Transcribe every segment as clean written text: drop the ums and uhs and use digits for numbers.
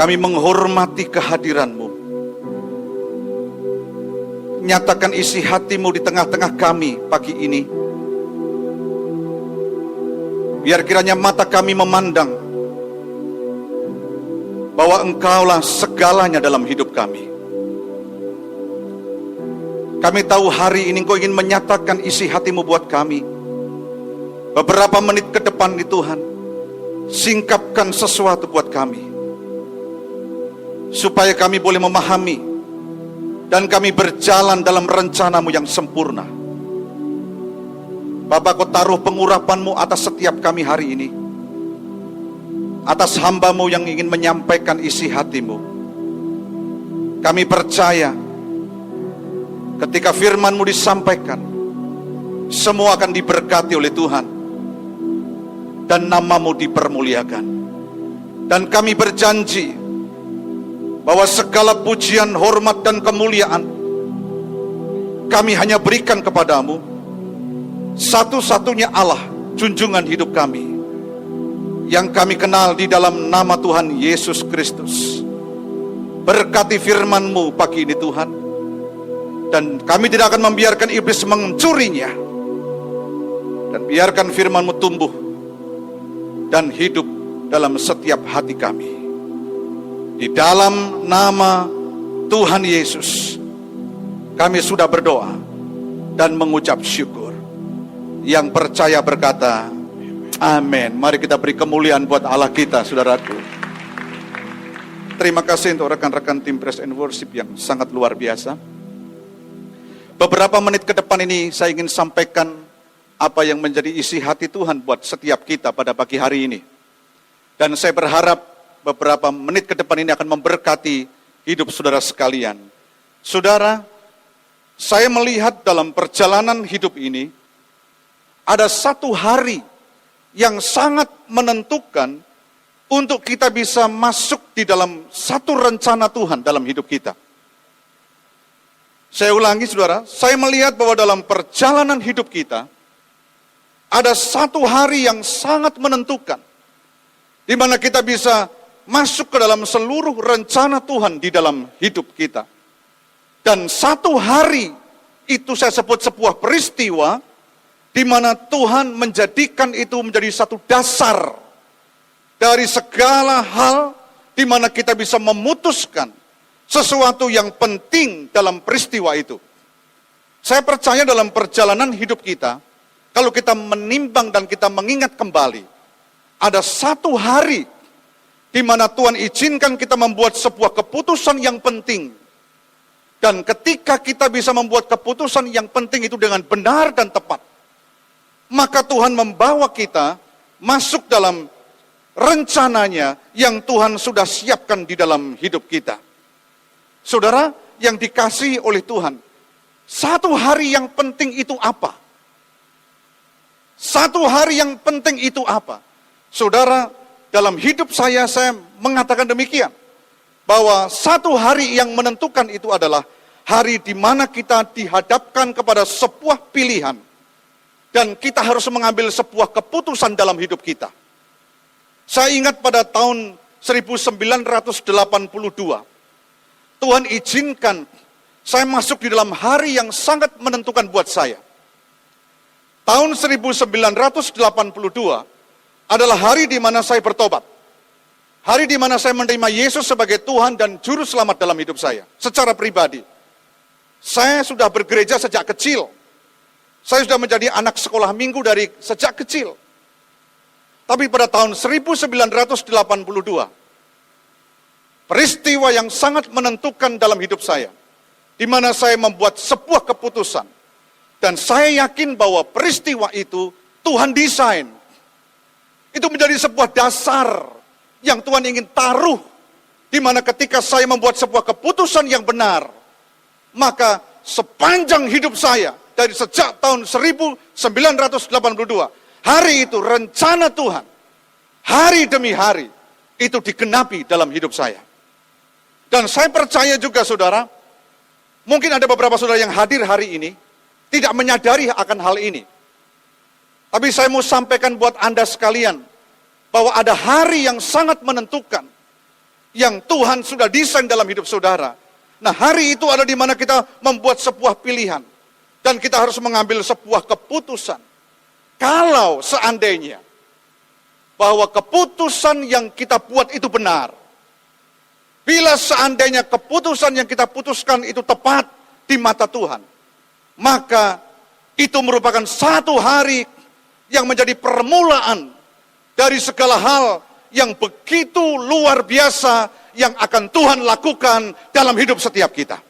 Kami menghormati kehadiran-Mu. Nyatakan isi hati-Mu di tengah-tengah kami pagi ini. Biar kiranya mata kami memandang bahwa Engkaulah segalanya dalam hidup kami. Kami tahu hari ini Engkau ingin menyatakan isi hati-Mu buat kami. Beberapa menit ke depan nih Tuhan, singkapkan sesuatu buat kami, supaya kami boleh memahami dan kami berjalan dalam rencana-Mu yang sempurna. Bapa, Kau taruh pengurapan-Mu atas setiap kami hari ini, atas hamba-Mu yang ingin menyampaikan isi hati-Mu. Kami percaya ketika firman-Mu disampaikan, semua akan diberkati oleh Tuhan dan nama-Mu dipermuliakan. Dan kami berjanji bahwa segala pujian, hormat, dan kemuliaan kami hanya berikan kepadamu, satu-satunya Allah, junjungan hidup kami, yang kami kenal di dalam nama Tuhan Yesus Kristus. Berkati firman-Mu pagi ini Tuhan, dan kami tidak akan membiarkan iblis mencurinya, dan biarkan firman-Mu tumbuh dan hidup dalam setiap hati kami. Di dalam nama Tuhan Yesus, kami sudah berdoa dan mengucap syukur. Yang percaya berkata, amin. Mari kita beri kemuliaan buat Allah kita, saudaraku. Terima kasih untuk rekan-rekan tim Praise and Worship yang sangat luar biasa. Beberapa menit ke depan ini saya ingin sampaikan apa yang menjadi isi hati Tuhan buat setiap kita pada pagi hari ini. Dan saya berharap beberapa menit ke depan ini akan memberkati hidup saudara sekalian. Saudara, saya melihat dalam perjalanan hidup ini, ada satu hari yang sangat menentukan untuk kita bisa masuk di dalam satu rencana Tuhan dalam hidup kita. Saya ulangi saudara, saya melihat bahwa dalam perjalanan hidup kita, ada satu hari yang sangat menentukan, di mana kita bisa masuk ke dalam seluruh rencana Tuhan di dalam hidup kita. Dan satu hari itu saya sebut sebuah peristiwa di mana Tuhan menjadikan itu menjadi satu dasar dari segala hal, di mana kita bisa memutuskan sesuatu yang penting dalam peristiwa itu. Saya percaya dalam perjalanan hidup kita, kalau kita menimbang dan kita mengingat kembali, ada satu hari di mana Tuhan izinkan kita membuat sebuah keputusan yang penting. Dan ketika kita bisa membuat keputusan yang penting itu dengan benar dan tepat, maka Tuhan membawa kita masuk dalam rencananya yang Tuhan sudah siapkan di dalam hidup kita. Saudara yang dikasihi oleh Tuhan, satu hari yang penting itu apa? Satu hari yang penting itu apa? Saudara, dalam hidup saya mengatakan demikian, bahwa satu hari yang menentukan itu adalah hari di mana kita dihadapkan kepada sebuah pilihan, dan kita harus mengambil sebuah keputusan dalam hidup kita. Saya ingat pada tahun 1982, Tuhan izinkan saya masuk di dalam hari yang sangat menentukan buat saya. Tahun 1982 adalah hari di mana saya bertobat. Hari di mana saya menerima Yesus sebagai Tuhan dan Juru Selamat dalam hidup saya. Secara pribadi, saya sudah bergereja sejak kecil. Saya sudah menjadi anak sekolah minggu dari sejak kecil. Tapi pada tahun 1982, peristiwa yang sangat menentukan dalam hidup saya, di mana saya membuat sebuah keputusan. Dan saya yakin bahwa peristiwa itu Tuhan desain. Itu menjadi sebuah dasar yang Tuhan ingin taruh, di mana ketika saya membuat sebuah keputusan yang benar, maka sepanjang hidup saya, dari sejak tahun 1982, hari itu rencana Tuhan, hari demi hari, itu digenapi dalam hidup saya. Dan saya percaya juga saudara, mungkin ada beberapa saudara yang hadir hari ini, tidak menyadari akan hal ini. Tapi saya mau sampaikan buat Anda sekalian, bahwa ada hari yang sangat menentukan, yang Tuhan sudah desain dalam hidup saudara. Nah, hari itu ada di mana kita membuat sebuah pilihan. Dan kita harus mengambil sebuah keputusan. Kalau seandainya bahwa keputusan yang kita buat itu benar. Bila seandainya keputusan yang kita putuskan itu tepat di mata Tuhan. Maka itu merupakan satu hari yang menjadi permulaan dari segala hal yang begitu luar biasa yang akan Tuhan lakukan dalam hidup setiap kita.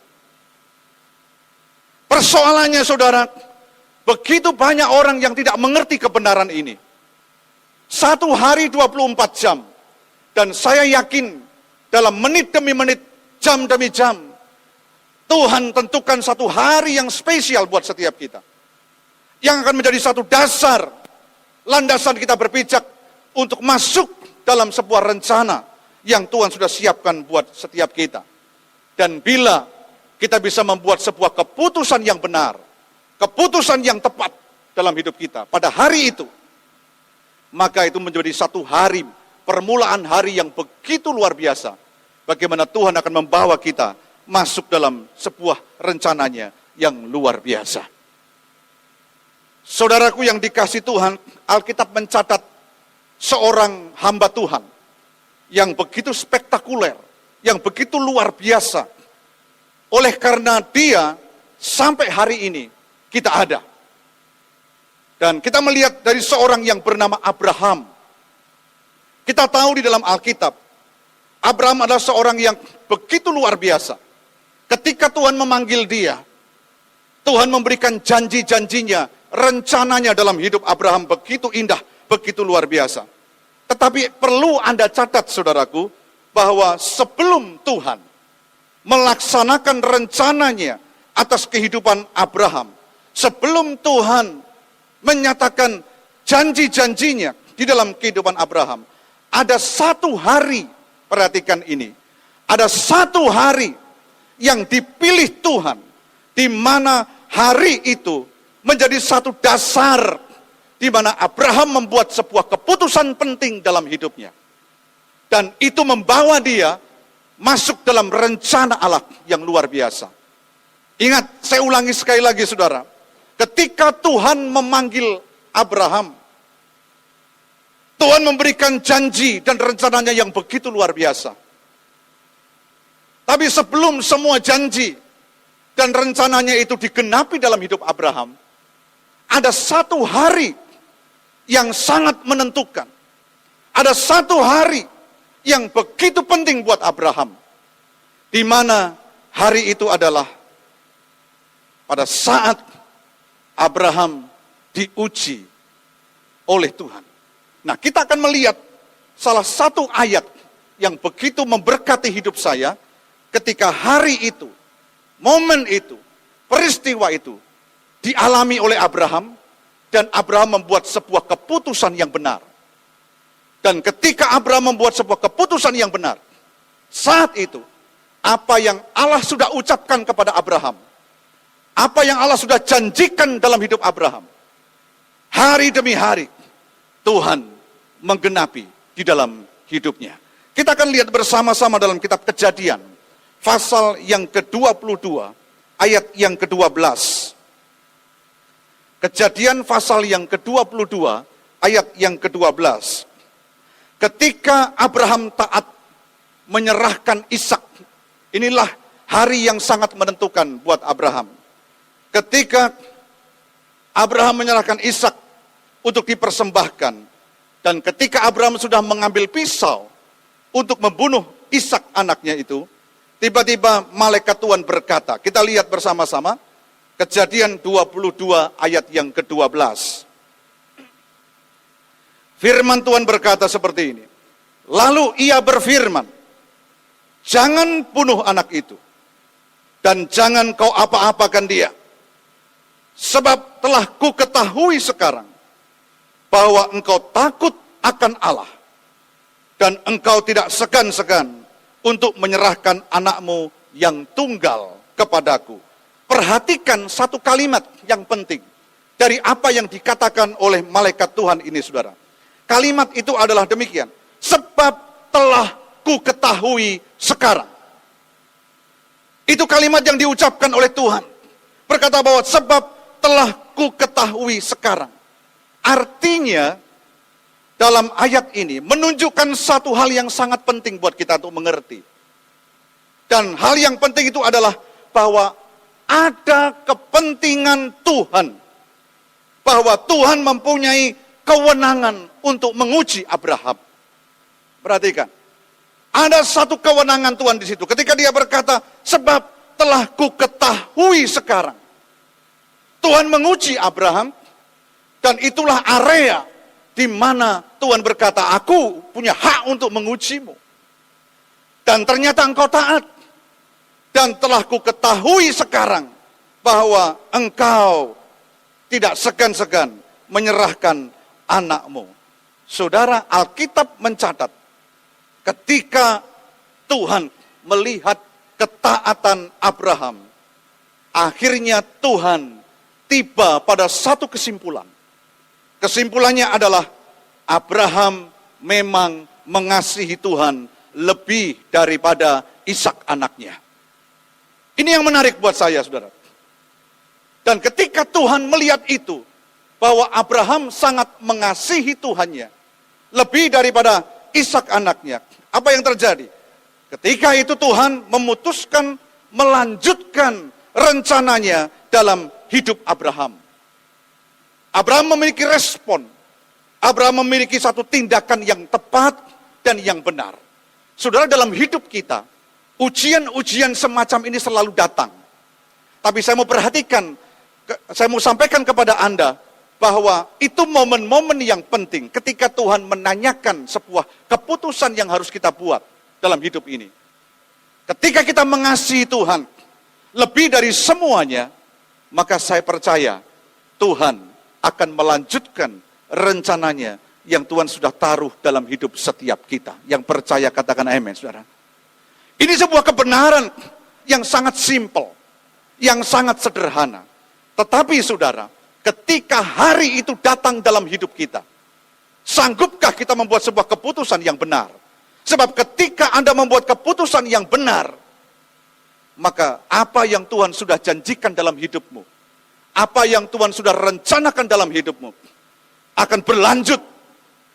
Persoalannya saudara, begitu banyak orang yang tidak mengerti kebenaran ini. Satu hari 24 jam. Dan saya yakin dalam menit demi menit, jam demi jam, Tuhan tentukan satu hari yang spesial buat setiap kita. Yang akan menjadi satu dasar, landasan kita berpijak untuk masuk dalam sebuah rencana yang Tuhan sudah siapkan buat setiap kita. Dan bila kita bisa membuat sebuah keputusan yang benar, keputusan yang tepat dalam hidup kita pada hari itu, maka itu menjadi satu hari, permulaan hari yang begitu luar biasa. Bagaimana Tuhan akan membawa kita masuk dalam sebuah rencananya yang luar biasa. Saudaraku yang dikasih Tuhan, Alkitab mencatat seorang hamba Tuhan yang begitu spektakuler, yang begitu luar biasa. Oleh karena dia, sampai hari ini kita ada. Dan kita melihat dari seorang yang bernama Abraham. Kita tahu di dalam Alkitab, Abraham adalah seorang yang begitu luar biasa. Ketika Tuhan memanggil dia, Tuhan memberikan janji-janjinya, rencananya dalam hidup Abraham begitu indah, begitu luar biasa. Tetapi perlu Anda catat, saudaraku, bahwa sebelum Tuhan melaksanakan rencananya atas kehidupan Abraham, sebelum Tuhan menyatakan janji-janjinya di dalam kehidupan Abraham, ada satu hari, perhatikan ini, ada satu hari yang dipilih Tuhan, di mana hari itu menjadi satu dasar, di mana Abraham membuat sebuah keputusan penting dalam hidupnya. Dan itu membawa dia masuk dalam rencana Allah yang luar biasa. Ingat, saya ulangi sekali lagi saudara. Ketika Tuhan memanggil Abraham, Tuhan memberikan janji dan rencananya yang begitu luar biasa. Tapi sebelum semua janji dan rencananya itu digenapi dalam hidup Abraham, ada satu hari yang sangat menentukan. Ada satu hari yang begitu penting buat Abraham. Di mana hari itu adalah pada saat Abraham diuji oleh Tuhan. Nah, kita akan melihat salah satu ayat yang begitu memberkati hidup saya ketika hari itu, momen itu, peristiwa itu dialami oleh Abraham dan Abraham membuat sebuah keputusan yang benar. Dan ketika Abraham membuat sebuah keputusan yang benar, saat itu, apa yang Allah sudah ucapkan kepada Abraham, apa yang Allah sudah janjikan dalam hidup Abraham, hari demi hari, Tuhan menggenapi di dalam hidupnya. Kita akan lihat bersama-sama dalam kitab Kejadian, pasal yang ke-22, ayat yang ke-12. Kejadian pasal yang ke-22, ayat yang ke-12. Ketika Abraham taat menyerahkan Ishak, inilah hari yang sangat menentukan buat Abraham. Ketika Abraham menyerahkan Ishak untuk dipersembahkan, dan ketika Abraham sudah mengambil pisau untuk membunuh Ishak anaknya itu, tiba-tiba malaikat Tuhan berkata, kita lihat bersama-sama, Kejadian 22 ayat yang ke-12. Firman Tuhan berkata seperti ini. Lalu ia berfirman, jangan bunuh anak itu, dan jangan kau apa-apakan dia. Sebab telah ku ketahui sekarang, bahwa engkau takut akan Allah, dan engkau tidak segan-segan untuk menyerahkan anakmu yang tunggal kepadaku. Perhatikan satu kalimat yang penting dari apa yang dikatakan oleh malaikat Tuhan ini, saudara. Kalimat itu adalah demikian. Sebab telah ku ketahui sekarang. Itu kalimat yang diucapkan oleh Tuhan. Berkata bahwa sebab telah ku ketahui sekarang. Artinya dalam ayat ini menunjukkan satu hal yang sangat penting buat kita untuk mengerti. Dan hal yang penting itu adalah bahwa ada kepentingan Tuhan. Bahwa Tuhan mempunyai kewenangan untuk menguji Abraham. Perhatikan. Ada satu kewenangan Tuhan di situ. Ketika dia berkata, sebab telah ku ketahui sekarang. Tuhan menguji Abraham, dan itulah area di mana Tuhan berkata, aku punya hak untuk mengujimu. Dan ternyata engkau taat. Dan telah ku ketahui sekarang bahwa engkau tidak segan-segan menyerahkan anakmu. Saudara, Alkitab mencatat, ketika Tuhan melihat ketaatan Abraham, akhirnya Tuhan tiba pada satu kesimpulan. Kesimpulannya adalah Abraham memang mengasihi Tuhan lebih daripada Ishak anaknya. Ini yang menarik buat saya, saudara. Dan ketika Tuhan melihat itu, bahwa Abraham sangat mengasihi Tuhannya lebih daripada Ishak anaknya, apa yang terjadi? Ketika itu Tuhan memutuskan melanjutkan rencananya dalam hidup Abraham. Abraham memiliki respon. Abraham memiliki satu tindakan yang tepat dan yang benar. Saudara, dalam hidup kita, ujian-ujian semacam ini selalu datang. Tapi saya mau perhatikan, saya mau sampaikan kepada Anda, bahwa itu momen-momen yang penting ketika Tuhan menanyakan sebuah keputusan yang harus kita buat dalam hidup ini. Ketika kita mengasihi Tuhan lebih dari semuanya, maka saya percaya Tuhan akan melanjutkan rencananya yang Tuhan sudah taruh dalam hidup setiap kita. Yang percaya katakan amin, saudara. Ini sebuah kebenaran yang sangat simpel, yang sangat sederhana. Tetapi saudara, ketika hari itu datang dalam hidup kita, sanggupkah kita membuat sebuah keputusan yang benar? Sebab ketika Anda membuat keputusan yang benar, maka apa yang Tuhan sudah janjikan dalam hidupmu, apa yang Tuhan sudah rencanakan dalam hidupmu, akan berlanjut,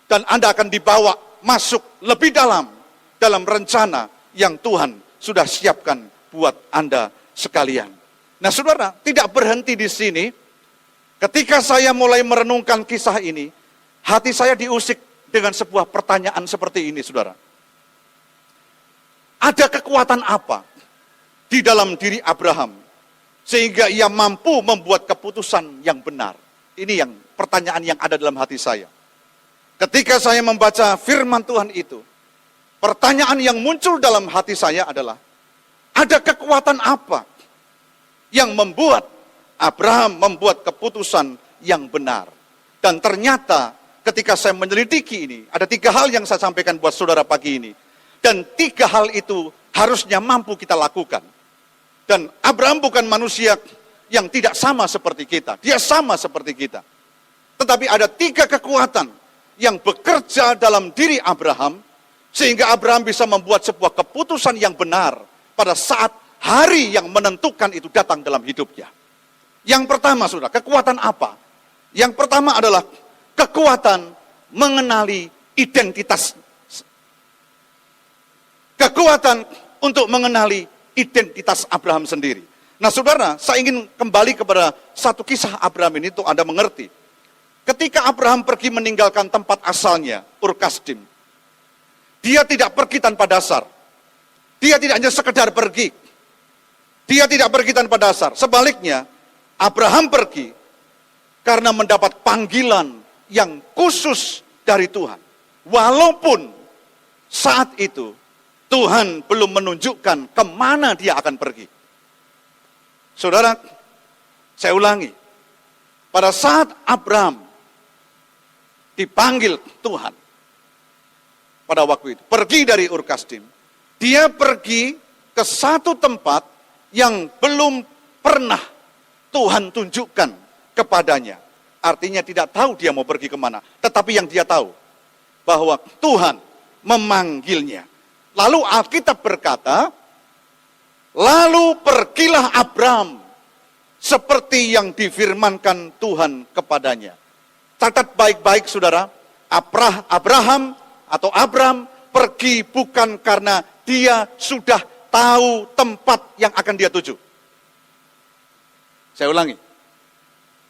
dan Anda akan dibawa masuk lebih dalam rencana yang Tuhan sudah siapkan buat Anda sekalian. Nah saudara, tidak berhenti di sini. Ketika saya mulai merenungkan kisah ini, hati saya diusik dengan sebuah pertanyaan seperti ini, saudara. Ada kekuatan apa di dalam diri Abraham sehingga ia mampu membuat keputusan yang benar? Ini yang pertanyaan yang ada dalam hati saya. Ketika saya membaca firman Tuhan itu, pertanyaan yang muncul dalam hati saya adalah, ada kekuatan apa yang membuat Abraham membuat keputusan yang benar? Dan ternyata ketika saya menyelidiki ini, ada 3 hal yang saya sampaikan buat saudara pagi ini. Dan 3 hal itu harusnya mampu kita lakukan. Dan Abraham bukan manusia yang tidak sama seperti kita. Dia sama seperti kita. Tetapi ada 3 kekuatan yang bekerja dalam diri Abraham, sehingga Abraham bisa membuat sebuah keputusan yang benar pada saat hari yang menentukan itu datang dalam hidupnya. Yang pertama, saudara, kekuatan apa? Yang pertama adalah kekuatan mengenali identitas. Kekuatan untuk mengenali identitas Abraham sendiri. Nah saudara, saya ingin kembali kepada satu kisah Abraham ini untuk Anda mengerti. Ketika Abraham pergi meninggalkan tempat asalnya, Ur Kasdim, dia tidak pergi tanpa dasar. Dia tidak hanya sekedar pergi. Dia tidak pergi tanpa dasar. Sebaliknya, Abraham pergi karena mendapat panggilan yang khusus dari Tuhan. Walaupun saat itu Tuhan belum menunjukkan kemana dia akan pergi. Saudara, saya ulangi. Pada saat Abraham dipanggil Tuhan, pada waktu itu, pergi dari Ur Kasdim, dia pergi ke satu tempat yang belum pernah Tuhan tunjukkan kepadanya. Artinya tidak tahu dia mau pergi kemana. Tetapi yang dia tahu, bahwa Tuhan memanggilnya. Lalu Alkitab berkata, lalu pergilah Abram seperti yang difirmankan Tuhan kepadanya. Catat baik-baik saudara, Abraham atau Abram pergi bukan karena dia sudah tahu tempat yang akan dia tuju. Saya ulangi,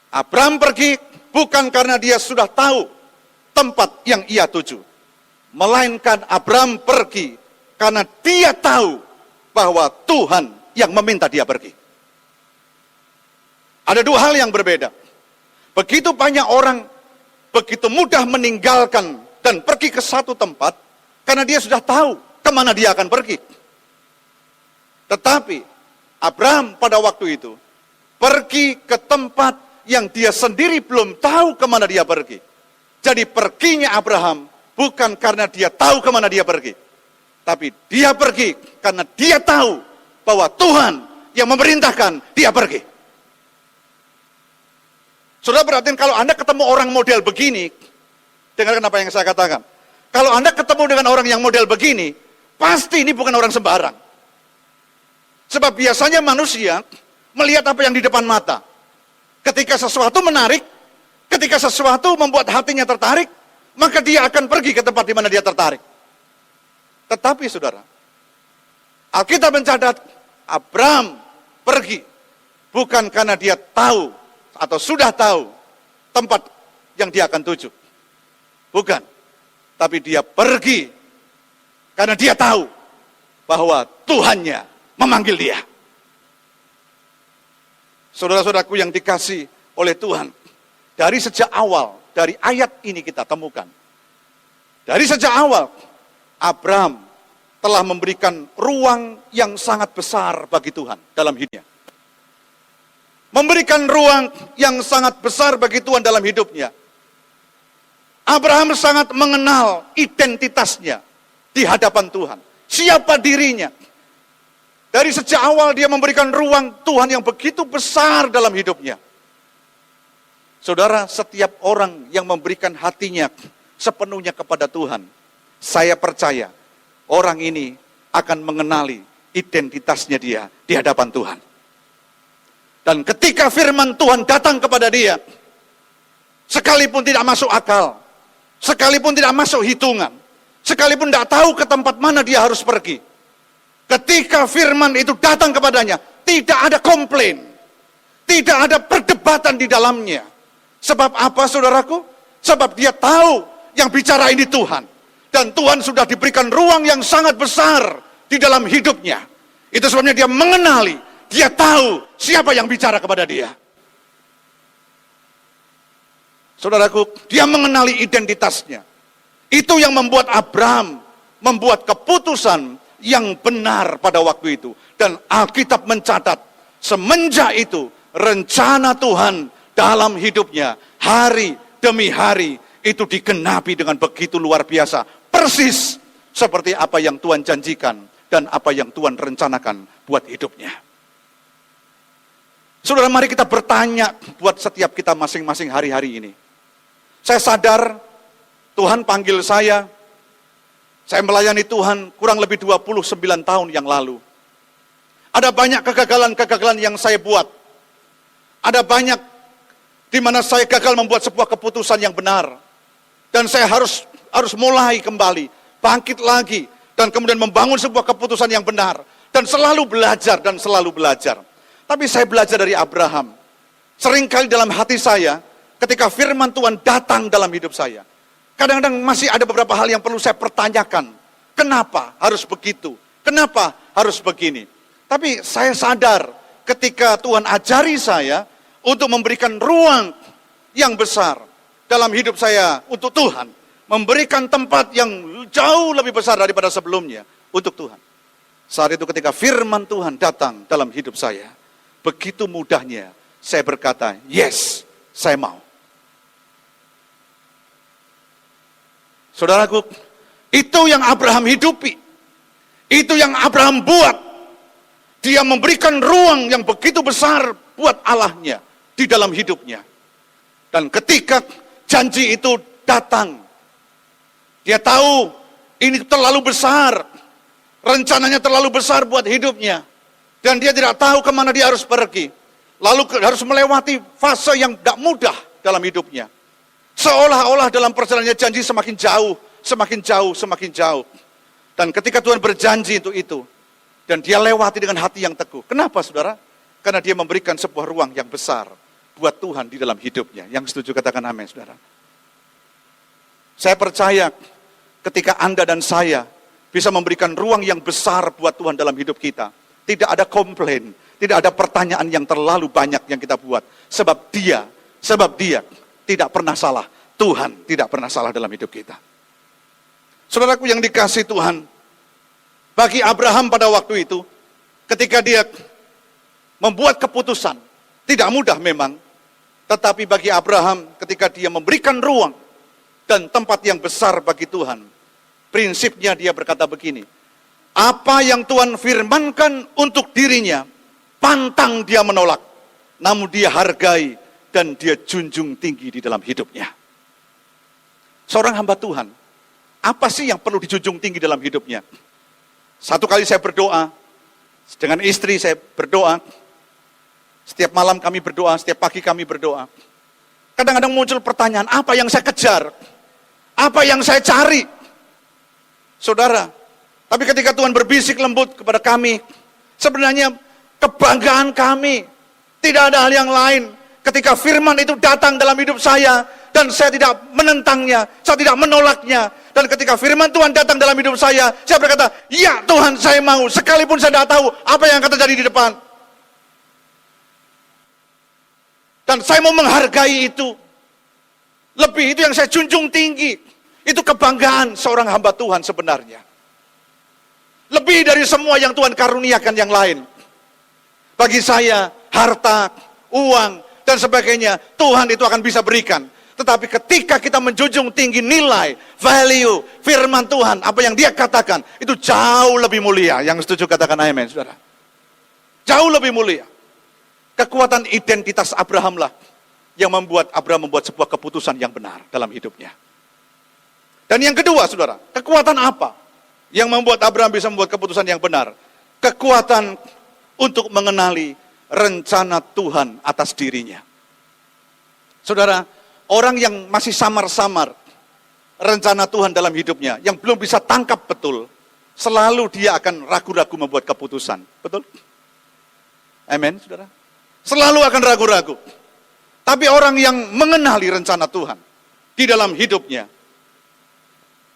Abram pergi bukan karena dia sudah tahu tempat yang ia tuju. Melainkan Abram pergi karena dia tahu bahwa Tuhan yang meminta dia pergi. Ada dua hal yang berbeda. Begitu banyak orang begitu mudah meninggalkan dan pergi ke satu tempat karena dia sudah tahu kemana dia akan pergi. Tetapi Abram pada waktu itu pergi ke tempat yang dia sendiri belum tahu kemana dia pergi. Jadi perginya Abraham bukan karena dia tahu kemana dia pergi. Tapi dia pergi karena dia tahu bahwa Tuhan yang memerintahkan dia pergi. Saudara perhatiin, kalau Anda ketemu orang model begini, dengarkan apa yang saya katakan. Kalau Anda ketemu dengan orang yang model begini, pasti ini bukan orang sembarang. Sebab biasanya manusia melihat apa yang di depan mata. Ketika sesuatu menarik, ketika sesuatu membuat hatinya tertarik, maka dia akan pergi ke tempat di mana dia tertarik. Tetapi saudara, Alkitab mencatat Abram pergi bukan karena dia tahu atau sudah tahu tempat yang dia akan tuju. Bukan. Tapi dia pergi karena dia tahu bahwa Tuhannya memanggil dia. Saudara-saudaraku yang dikasih oleh Tuhan, dari sejak awal, dari ayat ini kita temukan. Dari sejak awal, Abram telah memberikan ruang yang sangat besar bagi Tuhan dalam hidupnya. Memberikan ruang yang sangat besar bagi Tuhan dalam hidupnya. Abraham sangat mengenal identitasnya di hadapan Tuhan. Siapa dirinya. Dari sejak awal dia memberikan ruang Tuhan yang begitu besar dalam hidupnya. Saudara, setiap orang yang memberikan hatinya sepenuhnya kepada Tuhan, saya percaya orang ini akan mengenali identitasnya dia di hadapan Tuhan. Dan ketika firman Tuhan datang kepada dia, sekalipun tidak masuk akal, sekalipun tidak masuk hitungan, sekalipun tidak tahu ke tempat mana dia harus pergi, ketika firman itu datang kepadanya, tidak ada komplain, tidak ada perdebatan di dalamnya. Sebab apa saudaraku? Sebab dia tahu yang bicara ini Tuhan. Dan Tuhan sudah diberikan ruang yang sangat besar di dalam hidupnya. Itu sebabnya dia mengenali, dia tahu siapa yang bicara kepada dia. Saudaraku, dia mengenali identitasnya. Itu yang membuat Abram membuat keputusan yang benar pada waktu itu. Dan Alkitab mencatat, semenjak itu rencana Tuhan dalam hidupnya hari demi hari itu digenapi dengan begitu luar biasa. Persis seperti apa yang Tuhan janjikan dan apa yang Tuhan rencanakan buat hidupnya. Saudara, mari kita bertanya buat setiap kita masing-masing hari-hari ini. Saya sadar Tuhan panggil saya melayani Tuhan kurang lebih 29 tahun yang lalu. Ada banyak kegagalan-kegagalan yang saya buat. Ada banyak di mana saya gagal membuat sebuah keputusan yang benar. Dan saya harus mulai kembali, bangkit lagi, dan kemudian membangun sebuah keputusan yang benar. Dan selalu belajar, Tapi saya belajar dari Abraham. Seringkali dalam hati saya, ketika firman Tuhan datang dalam hidup saya, kadang-kadang masih ada beberapa hal yang perlu saya pertanyakan. Kenapa harus begitu? Kenapa harus begini? Tapi saya sadar ketika Tuhan ajari saya untuk memberikan ruang yang besar dalam hidup saya untuk Tuhan, memberikan tempat yang jauh lebih besar daripada sebelumnya untuk Tuhan. Saat itu ketika firman Tuhan datang dalam hidup saya, begitu mudahnya saya berkata, yes, saya mau. Saudaraku, itu yang Abraham hidupi. Itu yang Abraham buat. Dia memberikan ruang yang begitu besar buat Allahnya di dalam hidupnya. Dan ketika janji itu datang, dia tahu ini terlalu besar. Rencananya terlalu besar buat hidupnya. Dan dia tidak tahu kemana dia harus pergi. Lalu harus melewati fase yang tidak mudah dalam hidupnya. Seolah-olah dalam perjalanannya janji semakin jauh, semakin jauh, semakin jauh. Dan ketika Tuhan berjanji untuk itu, dan dia lewati dengan hati yang teguh. Kenapa saudara? Karena dia memberikan sebuah ruang yang besar buat Tuhan di dalam hidupnya. Yang setuju katakan amin saudara. Saya percaya ketika Anda dan saya bisa memberikan ruang yang besar buat Tuhan dalam hidup kita. Tidak ada komplain, tidak ada pertanyaan yang terlalu banyak yang kita buat. Sebab dia tidak pernah salah. Tuhan tidak pernah salah dalam hidup kita. Saudaraku yang dikasihi Tuhan, bagi Abraham pada waktu itu, ketika dia membuat keputusan, tidak mudah memang, tetapi bagi Abraham ketika dia memberikan ruang dan tempat yang besar bagi Tuhan, prinsipnya dia berkata begini, apa yang Tuhan firmankan untuk dirinya, pantang dia menolak, namun dia hargai dan dia junjung tinggi di dalam hidupnya. Seorang hamba Tuhan, apa sih yang perlu dijunjung tinggi dalam hidupnya? Satu kali saya berdoa, dengan istri saya berdoa, setiap malam kami berdoa, setiap pagi kami berdoa. Kadang-kadang muncul pertanyaan, apa yang saya kejar? Apa yang saya cari? Saudara, tapi ketika Tuhan berbisik lembut kepada kami, sebenarnya kebanggaan kami, tidak ada hal yang lain. Ketika firman itu datang dalam hidup saya, dan saya tidak menentangnya, saya tidak menolaknya. Dan ketika firman Tuhan datang dalam hidup saya berkata, ya Tuhan saya mau, sekalipun saya tidak tahu apa yang akan terjadi di depan. Dan saya mau menghargai itu. Lebih itu yang saya junjung tinggi. Itu kebanggaan seorang hamba Tuhan sebenarnya. Lebih dari semua yang Tuhan karuniakan yang lain. Bagi saya, harta, uang, dan sebagainya, Tuhan itu akan bisa berikan. Tetapi ketika kita menjunjung tinggi nilai, value, firman Tuhan, apa yang dia katakan, itu jauh lebih mulia. Yang setuju katakan amin, saudara. Jauh lebih mulia. Kekuatan identitas Abraham lah yang membuat Abraham membuat sebuah keputusan yang benar dalam hidupnya. Dan yang kedua, saudara, kekuatan apa yang membuat Abraham bisa membuat keputusan yang benar? Kekuatan untuk mengenali rencana Tuhan atas dirinya. Saudara, orang yang masih samar-samar rencana Tuhan dalam hidupnya, yang belum bisa tangkap betul, selalu dia akan ragu-ragu membuat keputusan. Betul? Amin, saudara? Selalu akan ragu-ragu. Tapi orang yang mengenali rencana Tuhan di dalam hidupnya,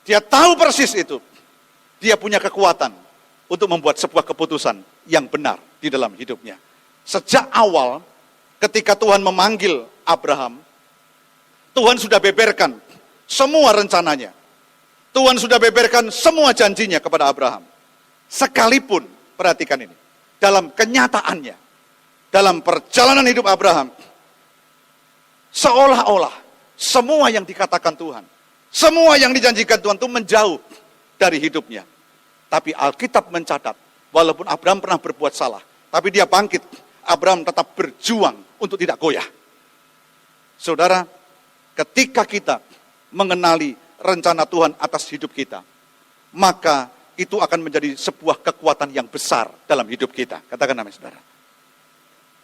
dia tahu persis itu. Dia punya kekuatan untuk membuat sebuah keputusan yang benar di dalam hidupnya. Sejak awal, ketika Tuhan memanggil Abraham, Tuhan sudah beberkan semua rencananya. Tuhan sudah beberkan semua janjinya kepada Abraham. Sekalipun, perhatikan ini, dalam kenyataannya, dalam perjalanan hidup Abraham, seolah-olah semua yang dikatakan Tuhan, semua yang dijanjikan Tuhan itu menjauh dari hidupnya. Tapi Alkitab mencatat, walaupun Abraham pernah berbuat salah, tapi dia bangkit, Abraham tetap berjuang untuk tidak goyah. Saudara, ketika kita mengenali rencana Tuhan atas hidup kita, maka itu akan menjadi sebuah kekuatan yang besar dalam hidup kita. Katakan amin, saudara.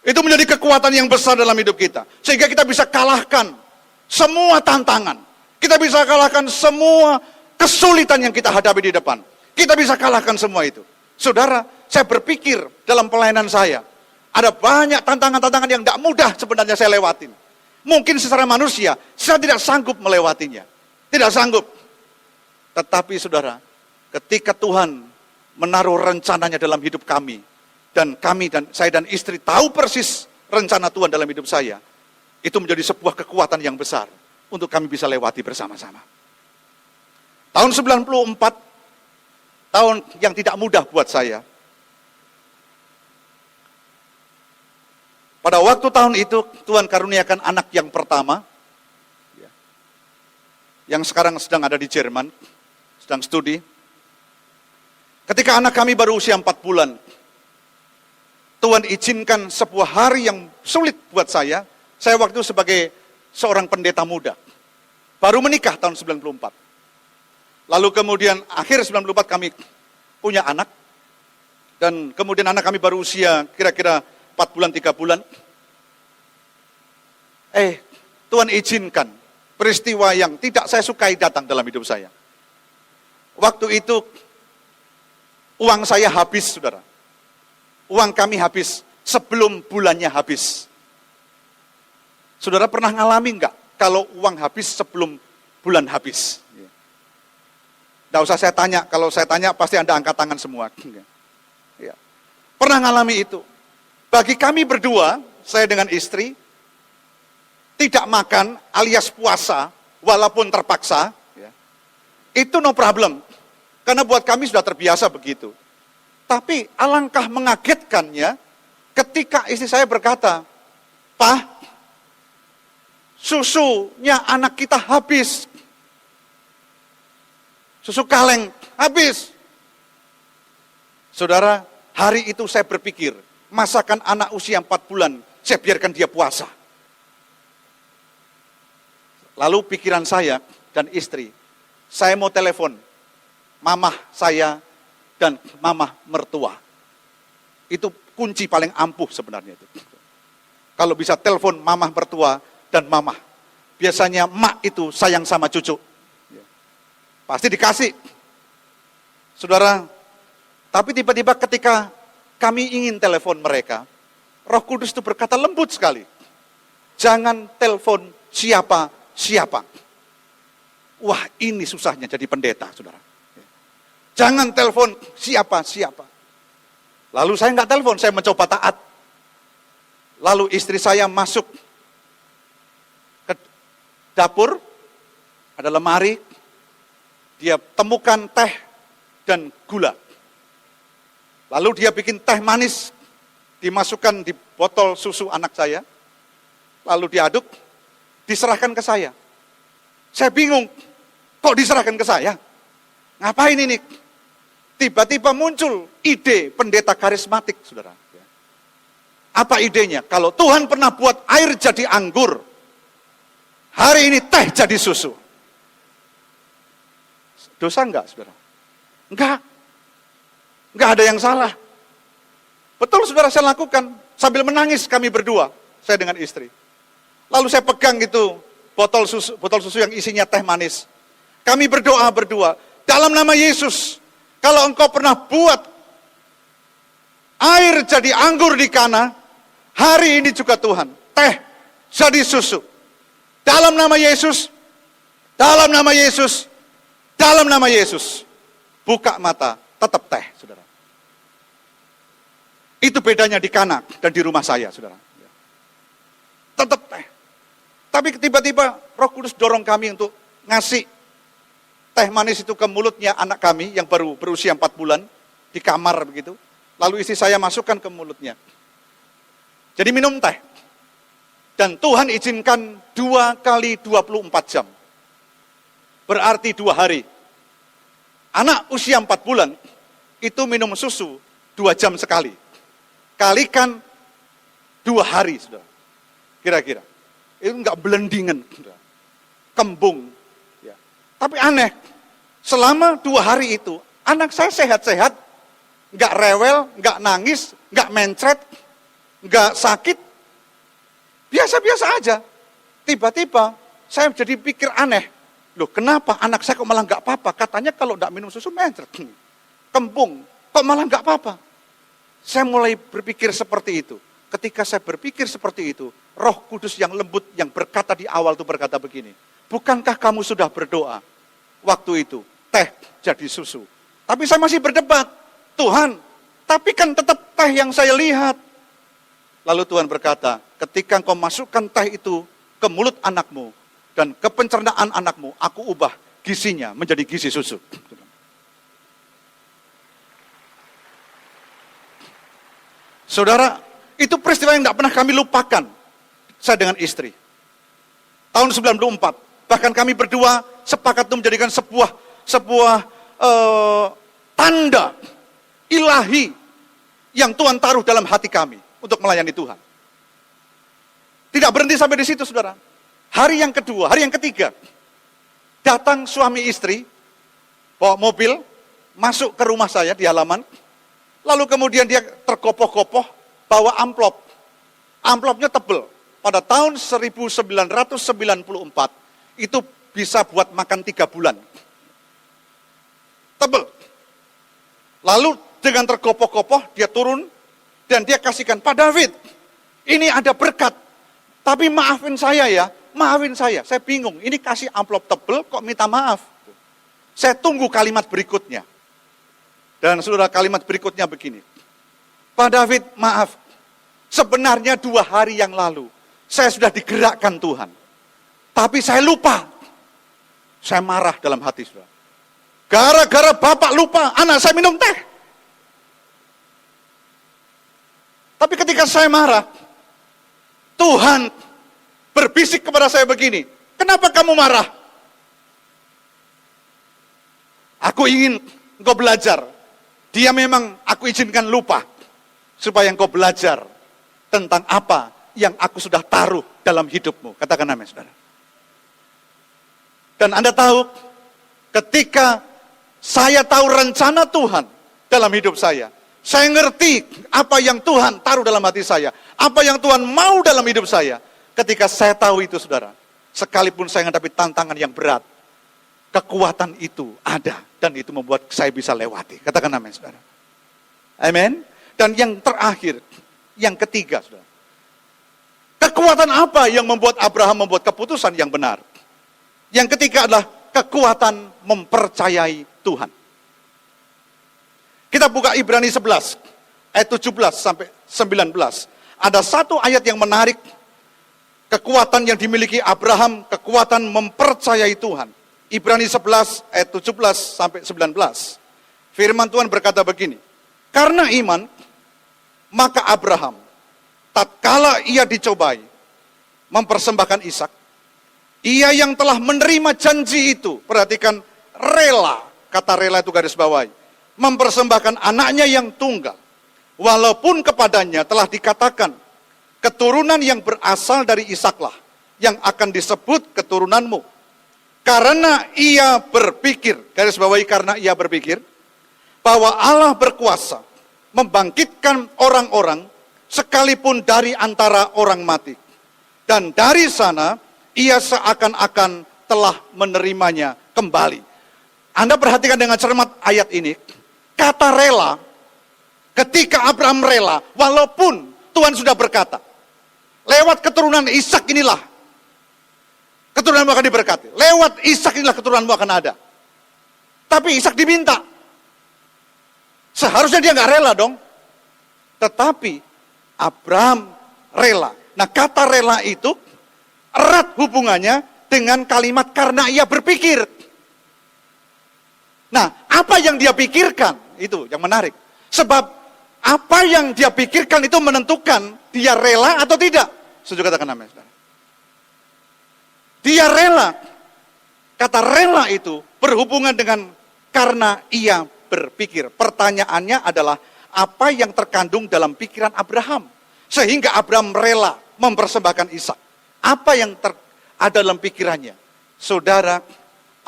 Itu menjadi kekuatan yang besar dalam hidup kita. Sehingga kita bisa kalahkan semua tantangan. Kita bisa kalahkan semua kesulitan yang kita hadapi di depan. Kita bisa kalahkan semua itu. Saudara, saya berpikir dalam pelayanan saya, ada banyak tantangan-tantangan yang tidak mudah sebenarnya saya lewatin. Mungkin secara manusia, saya tidak sanggup melewatinya. Tidak sanggup. Tetapi saudara, ketika Tuhan menaruh rencananya dalam hidup kami, dan saya dan istri tahu persis rencana Tuhan dalam hidup saya, itu menjadi sebuah kekuatan yang besar untuk kami bisa lewati bersama-sama. Tahun 94, tahun yang tidak mudah buat saya. Pada waktu tahun itu, Tuhan karuniakan anak yang pertama, yang sekarang sedang ada di Jerman, sedang studi. Ketika anak kami baru usia 4 bulan, Tuhan izinkan sebuah hari yang sulit buat saya. Saya waktu itu sebagai seorang pendeta muda. Baru menikah tahun 94. Lalu kemudian akhir 94 kami punya anak, dan kemudian anak kami baru usia kira-kira 4 bulan, 3 bulan. Tuhan izinkan peristiwa yang tidak saya sukai datang dalam hidup saya. Waktu itu, uang saya habis, saudara. Uang kami habis sebelum bulannya habis. Saudara pernah ngalami enggak kalau uang habis sebelum bulan habis? Tidak usah saya tanya, kalau saya tanya pasti Anda angkat tangan semua. Ya. Pernah ngalami itu. Bagi kami berdua, saya dengan istri, tidak makan alias puasa, walaupun terpaksa, ya, itu no problem. Karena buat kami sudah terbiasa begitu. Tapi alangkah mengagetkannya ketika istri saya berkata, "Pak, susunya anak kita habis. Susu kaleng habis." Saudara, hari itu saya berpikir, masakan anak usia 4 bulan, saya biarkan dia puasa. Lalu pikiran saya dan istri, saya mau telepon mamah saya dan mamah mertua. Itu kunci paling ampuh sebenarnya itu. Kalau bisa telepon mamah mertua dan mamah. Biasanya mak itu sayang sama cucu. Pasti dikasih. Saudara, tapi tiba-tiba ketika kami ingin telepon mereka, Roh Kudus itu berkata lembut sekali. Jangan telepon siapa. Wah, ini susahnya jadi pendeta, saudara. Jangan telepon siapa. Lalu saya nggak telepon, saya mencoba taat. Lalu istri saya masuk ke dapur, ada lemari, dia temukan teh dan gula. Lalu dia bikin teh manis, dimasukkan di botol susu anak saya, lalu diaduk, diserahkan ke saya. Saya bingung, kok diserahkan ke saya? Ngapain ini? Tiba-tiba muncul ide pendeta karismatik, saudara. Apa idenya? Kalau Tuhan pernah buat air jadi anggur, hari ini teh jadi susu. Dosa enggak, saudara? Enggak ada yang salah. Betul, saudara, saya lakukan. Sambil menangis kami berdua, saya dengan istri. Lalu saya pegang itu botol susu yang isinya teh manis. Kami berdoa berdua, dalam nama Yesus, kalau engkau pernah buat air jadi anggur di Kana, hari ini juga Tuhan, teh jadi susu. Dalam nama Yesus, dalam nama Yesus, dalam nama Yesus. Buka mata, tetap teh, saudara. Itu bedanya di Kana dan di rumah saya, saudara. Tetap teh. Tapi tiba-tiba Roh Kudus dorong kami untuk ngasih teh manis itu ke mulutnya anak kami yang baru berusia 4 bulan, di kamar begitu. Lalu istri saya masukkan ke mulutnya. Jadi minum teh. Dan Tuhan izinkan 2 kali 24 jam. Berarti 2 hari. Anak usia 4 bulan, itu minum susu 2 jam sekali. Kalikan 2 hari, saudara. Kira-kira. Itu enggak blendingan. Kembung. Ya. Tapi aneh. Selama 2 hari itu, anak saya sehat-sehat. Enggak rewel, enggak nangis, enggak mencret, enggak sakit. Biasa-biasa aja. Tiba-tiba saya jadi pikir aneh. Loh, kenapa anak saya kok malah enggak apa-apa? Katanya kalau enggak minum susu mencret. Kembung. Kok malah enggak apa-apa? Saya mulai berpikir seperti itu. Ketika saya berpikir seperti itu, Roh Kudus yang lembut yang berkata di awal itu berkata begini, bukankah kamu sudah berdoa waktu itu, teh jadi susu? Tapi saya masih berdebat, Tuhan, tapi kan tetap teh yang saya lihat. Lalu Tuhan berkata, ketika engkau masukkan teh itu ke mulut anakmu dan ke pencernaan anakmu, aku ubah gizinya menjadi gizi susu. Saudara, itu peristiwa yang tidak pernah kami lupakan, saya dengan istri. Tahun 94, bahkan kami berdua sepakat untuk menjadikan sebuah tanda ilahi yang Tuhan taruh dalam hati kami untuk melayani Tuhan. Tidak berhenti sampai di situ, saudara. Hari yang kedua, hari yang ketiga, datang suami istri, bawa mobil, masuk ke rumah saya di halaman, lalu kemudian dia terkopoh-kopoh bawa amplop. Amplopnya tebel. Pada tahun 1994, itu bisa buat makan 3 bulan. Tebel. Lalu dengan terkopoh-kopoh, dia turun, dan dia kasihkan, Pak David, ini ada berkat. Tapi maafin saya ya, maafin saya bingung. Ini kasih amplop tebel, kok minta maaf? Saya tunggu kalimat berikutnya. Dan saudara, kalimat berikutnya begini. Pak David, maaf, sebenarnya 2 hari yang lalu, saya sudah digerakkan Tuhan. Tapi saya lupa. Saya marah dalam hati, saudara. Gara-gara Bapak lupa, anak saya minum teh. Tapi ketika saya marah, Tuhan berbisik kepada saya begini, kenapa kamu marah? Aku ingin engkau belajar. Dia memang aku izinkan lupa, supaya engkau belajar tentang apa yang aku sudah taruh dalam hidupmu. Katakan amin, saudara. Dan Anda tahu, ketika saya tahu rencana Tuhan dalam hidup saya ngerti apa yang Tuhan taruh dalam hati saya, apa yang Tuhan mau dalam hidup saya. Ketika saya tahu itu, saudara, sekalipun saya menghadapi tantangan yang berat, kekuatan itu ada, dan itu membuat saya bisa lewati. Katakan amin, saudara. Amin. Dan yang terakhir, yang ketiga, saudara. Kekuatan apa yang membuat Abraham membuat keputusan yang benar? Yang ketiga adalah kekuatan mempercayai Tuhan. Kita buka Ibrani 11, ayat 17 sampai 19. Ada satu ayat yang menarik, kekuatan yang dimiliki Abraham, kekuatan mempercayai Tuhan. Ibrani 11, ayat 17 sampai 19. Firman Tuhan berkata begini, karena iman, maka Abraham, tatkala ia dicobai, mempersembahkan Ishak, ia yang telah menerima janji itu, perhatikan, rela, kata rela itu garis bawahi, mempersembahkan anaknya yang tunggal, walaupun kepadanya telah dikatakan, keturunan yang berasal dari Ishaklah, yang akan disebut keturunanmu. Karena ia berpikir, garis bawahi karena ia berpikir, bahwa Allah berkuasa membangkitkan orang-orang sekalipun dari antara orang mati. Dan dari sana ia seakan-akan telah menerimanya kembali. Anda perhatikan dengan cermat ayat ini, kata rela, ketika Abraham rela, walaupun Tuhan sudah berkata, lewat keturunan Ishak inilah keturunanmu akan diberkati. Lewat Ishak inilah keturunanmu akan ada. Tapi Ishak diminta. Seharusnya dia nggak rela dong. Tetapi Abraham rela. Nah, kata rela itu erat hubungannya dengan kalimat karena ia berpikir. Nah, apa yang dia pikirkan itu yang menarik. Sebab apa yang dia pikirkan itu menentukan dia rela atau tidak. Setuju katakan amin, saudara. Dia rela. Kata rela itu berhubungan dengan karena ia berpikir. Pertanyaannya adalah apa yang terkandung dalam pikiran Abraham sehingga Abraham rela mempersembahkan Ishak. Apa yang ada dalam pikirannya? Saudara,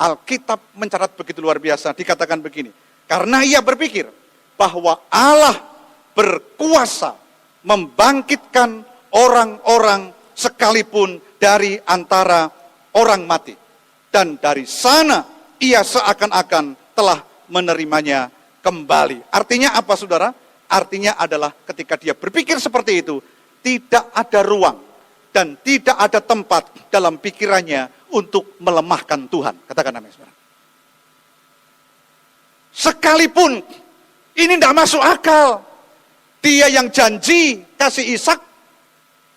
Alkitab mencatat begitu luar biasa. Dikatakan begini, karena ia berpikir bahwa Allah berkuasa membangkitkan orang-orang sekalipun dari antara orang mati. Dan dari sana ia seakan-akan telah menerimanya kembali. Artinya apa, saudara? Artinya adalah ketika dia berpikir seperti itu, tidak ada ruang dan tidak ada tempat dalam pikirannya untuk melemahkan Tuhan. Katakan amin, saudara. Sekalipun ini tidak masuk akal, dia yang janji kasih Ishak,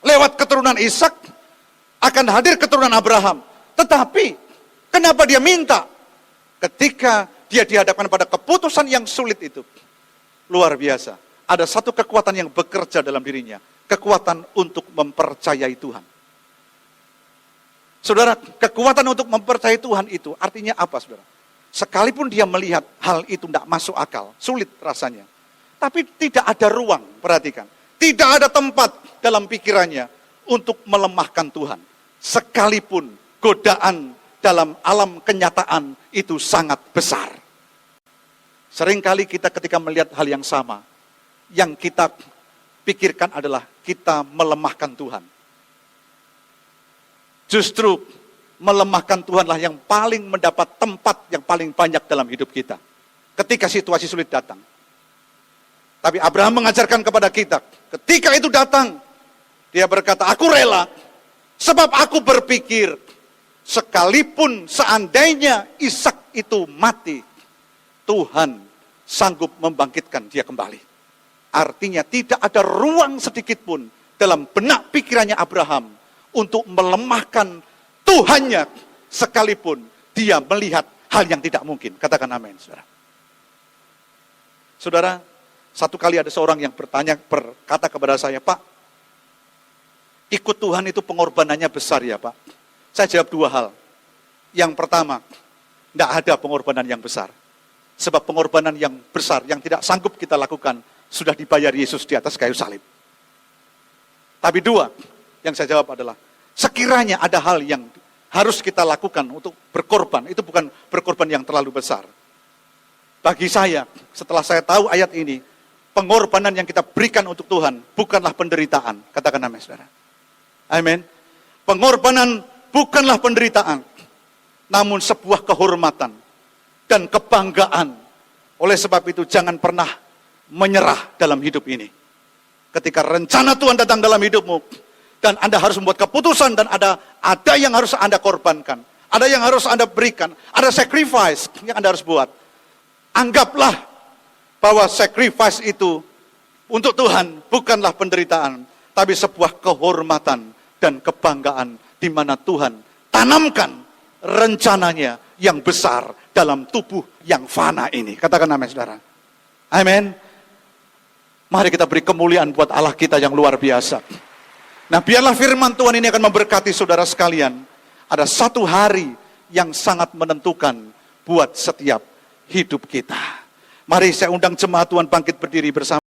lewat keturunan Ishak akan hadir keturunan Abraham. Tetapi kenapa dia minta? Ketika dia dihadapkan pada keputusan yang sulit itu, luar biasa. Ada satu kekuatan yang bekerja dalam dirinya. Kekuatan untuk mempercayai Tuhan. Saudara, kekuatan untuk mempercayai Tuhan itu artinya apa, saudara? Sekalipun dia melihat hal itu tidak masuk akal, sulit rasanya. Tapi tidak ada ruang, perhatikan. Tidak ada tempat dalam pikirannya untuk melemahkan Tuhan. Sekalipun godaan dalam alam kenyataan itu sangat besar. Seringkali kita ketika melihat hal yang sama, yang kita pikirkan adalah kita melemahkan Tuhan. Justru melemahkan Tuhanlah yang paling mendapat tempat yang paling banyak dalam hidup kita. Ketika situasi sulit datang. Tapi Abraham mengajarkan kepada kita, ketika itu datang, dia berkata, aku rela, sebab aku berpikir, sekalipun seandainya Ishak itu mati, Tuhan sanggup membangkitkan dia kembali. Artinya tidak ada ruang sedikit pun dalam benak pikirannya Abraham untuk melemahkan Tuhannya, sekalipun dia melihat hal yang tidak mungkin. Katakan amin, saudara. Saudara, satu kali ada seorang yang berkata kepada saya, Pak, ikut Tuhan itu pengorbanannya besar ya Pak. Saya jawab dua hal. Yang pertama, tidak ada pengorbanan yang besar. Sebab pengorbanan yang besar, yang tidak sanggup kita lakukan, sudah dibayar Yesus di atas kayu salib. Tapi dua, yang saya jawab adalah, sekiranya ada hal yang harus kita lakukan untuk berkorban, itu bukan berkorban yang terlalu besar. Bagi saya, setelah saya tahu ayat ini, pengorbanan yang kita berikan untuk Tuhan bukanlah penderitaan. Katakan amin, saudara. Amin. Pengorbanan bukanlah penderitaan, namun sebuah kehormatan dan kebanggaan. Oleh sebab itu jangan pernah menyerah dalam hidup ini. Ketika rencana Tuhan datang dalam hidupmu, dan Anda harus membuat keputusan, dan ada yang harus Anda korbankan, ada yang harus Anda berikan, ada sacrifice yang Anda harus buat. Anggaplah bahwa sacrifice itu untuk Tuhan bukanlah penderitaan, tapi sebuah kehormatan dan kebanggaan di mana Tuhan tanamkan rencananya yang besar dalam tubuh yang fana ini. Katakan amin, saudara. Amin. Mari kita beri kemuliaan buat Allah kita yang luar biasa. Nah, biarlah firman Tuhan ini akan memberkati saudara sekalian. Ada satu hari yang sangat menentukan buat setiap hidup kita. Mari saya undang jemaat Tuhan bangkit berdiri bersama.